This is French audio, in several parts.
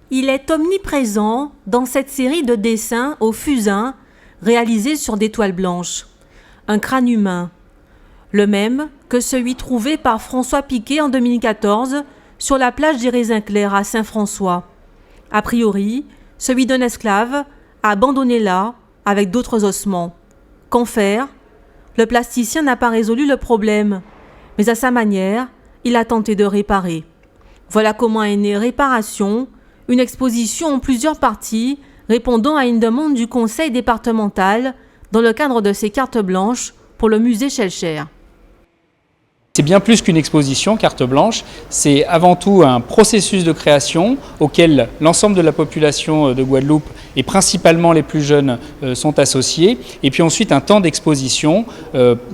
Il est omniprésent dans cette série de dessins au fusain réalisés sur des toiles blanches. Un crâne humain, le même que celui trouvé par François Piquet en 2014 sur la plage des Raisins Clairs à Saint-François. A priori, celui d'un esclave abandonné là avec d'autres ossements. Qu'en faire ? Le plasticien n'a pas résolu le problème, mais à sa manière, il a tenté de réparer. Voilà comment est née Réparation, une exposition en plusieurs parties répondant à une demande du conseil départemental dans le cadre de ses cartes blanches pour le musée Schellcher. C'est bien plus qu'une exposition carte blanche, c'est avant tout un processus de création auquel l'ensemble de la population de Guadeloupe et principalement les plus jeunes sont associés. Et puis ensuite un temps d'exposition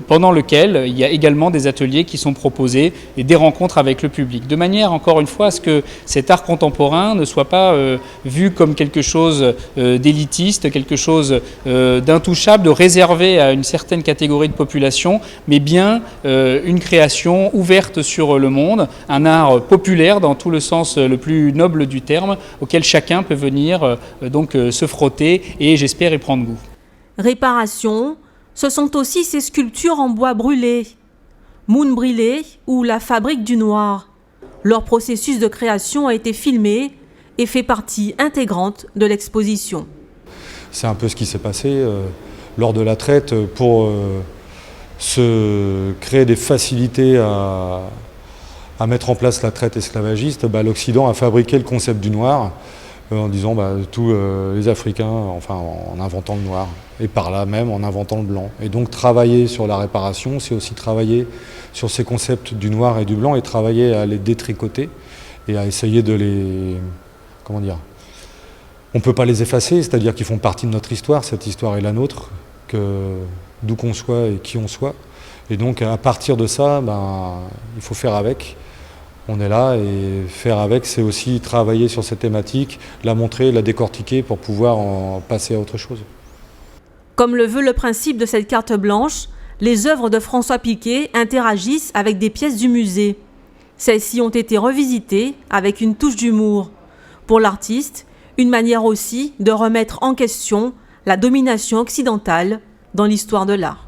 pendant lequel il y a également des ateliers qui sont proposés et des rencontres avec le public. De manière encore une fois à ce que cet art contemporain ne soit pas vu comme quelque chose d'élitiste, quelque chose d'intouchable, de réservé à une certaine catégorie de population, mais bien une création ouverte sur le monde, un art populaire dans tout le sens le plus noble du terme, auquel chacun peut venir donc se frotter et j'espère y prendre goût. Réparation, ce sont aussi ces sculptures en bois brûlé, Moon Brilé ou la Fabrique du Noir. Leur processus de création a été filmé et fait partie intégrante de l'exposition. C'est un peu ce qui s'est passé lors de la traite pour se créer des facilités à mettre en place la traite esclavagiste. L'Occident a fabriqué le concept du noir en disant tous les Africains, enfin en inventant le noir, et par là même en inventant le blanc. Et donc travailler sur la réparation, c'est aussi travailler sur ces concepts du noir et du blanc et travailler à les détricoter et à essayer de les... comment dire ? On ne peut pas les effacer, c'est-à-dire qu'ils font partie de notre histoire, cette histoire est la nôtre, d'où qu'on soit et qui on soit. Et donc à partir de ça, il faut faire avec. On est là et faire avec, c'est aussi travailler sur cette thématique, la montrer, la décortiquer pour pouvoir en passer à autre chose. Comme le veut le principe de cette carte blanche, les œuvres de François Piquet interagissent avec des pièces du musée. Celles-ci ont été revisitées avec une touche d'humour. Pour l'artiste, une manière aussi de remettre en question la domination occidentale dans l'histoire de l'art.